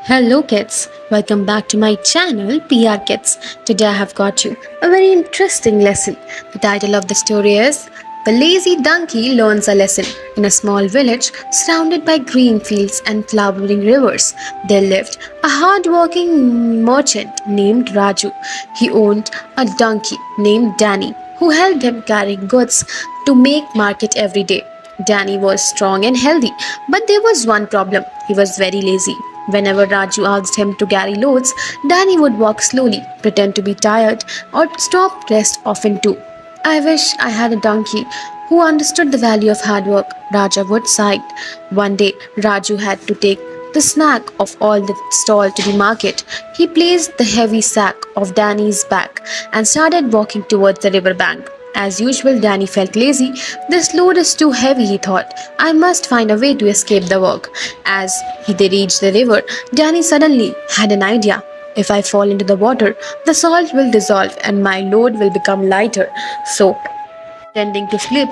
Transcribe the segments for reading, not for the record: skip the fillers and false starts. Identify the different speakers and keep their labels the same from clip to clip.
Speaker 1: Hello kids, welcome back to my channel PR Kids. Today I have got you a very interesting lesson. The title of the story is The Lazy Donkey Learns a Lesson. In a small village surrounded by green fields and flowering rivers, there lived a hard-working merchant named Raju. He owned a donkey named Danny who helped him carry goods to make market every day. Danny was strong and healthy, but there was one problem. He was very lazy. Whenever Raju asked him to carry loads, Danny would walk slowly, pretend to be tired, or stop rest often too. I wish I had a donkey who understood the value of hard work, Raja would sigh. One day, Raju had to take the snack of all the stall to the market. He placed the heavy sack of Danny's back and started walking towards the river bank. As usual, Danny felt lazy. This load is too heavy, he thought. I must find a way to escape the work. As they reached the river, Danny suddenly had an idea. If I fall into the water, the salt will dissolve and my load will become lighter. So, pretending to slip,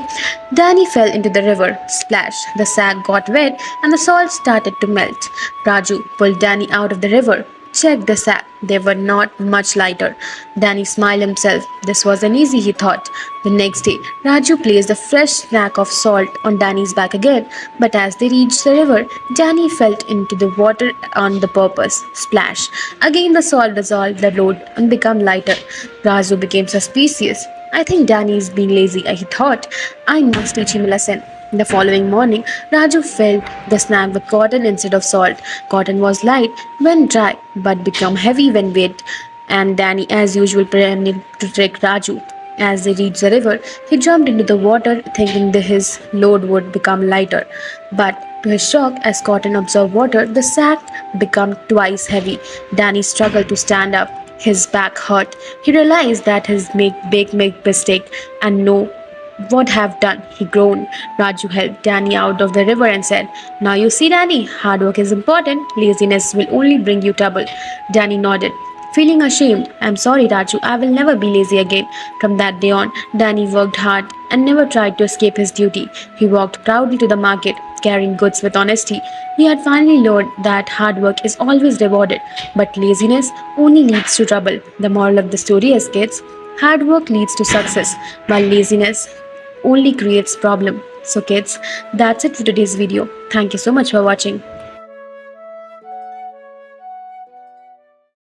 Speaker 1: Danny fell into the river. Splash! The sack got wet and the salt started to melt. Raju pulled Danny out of the river. Checked the sack. They were not much lighter. Danny smiled himself. This wasn't easy, he thought. The next day, Raju placed a fresh snack of salt on Danny's back again. But as they reached the river, Danny fell into the water on the purpose. Splash! Again the salt dissolved the load and became lighter. Raju became suspicious. I think Danny is being lazy, he thought. I must teach him a lesson. The following morning, Raju filled the snack with cotton instead of salt. Cotton was light when dry, but became heavy when wet. And Danny, as usual, pretended to trick Raju. As they reached the river, he jumped into the water, thinking that his load would become lighter. But to his shock, as cotton absorbed water, the sack became twice heavy. Danny struggled to stand up. His back hurt. He realized that his big mistake and no what have done, he groaned. Raju helped Danny out of the river and said, Now you see, Danny, hard work is important. Laziness will only bring you trouble. Danny nodded. Feeling ashamed, I'm sorry, Raju, I will never be lazy again. From that day on, Danny worked hard and never tried to escape his duty. He walked proudly to the market, carrying goods with honesty. He had finally learned that hard work is always rewarded, but laziness only leads to trouble. The moral of the story is, kids, hard work leads to success, while laziness only creates problem. So kids, that's it for today's video. Thank you so much for watching.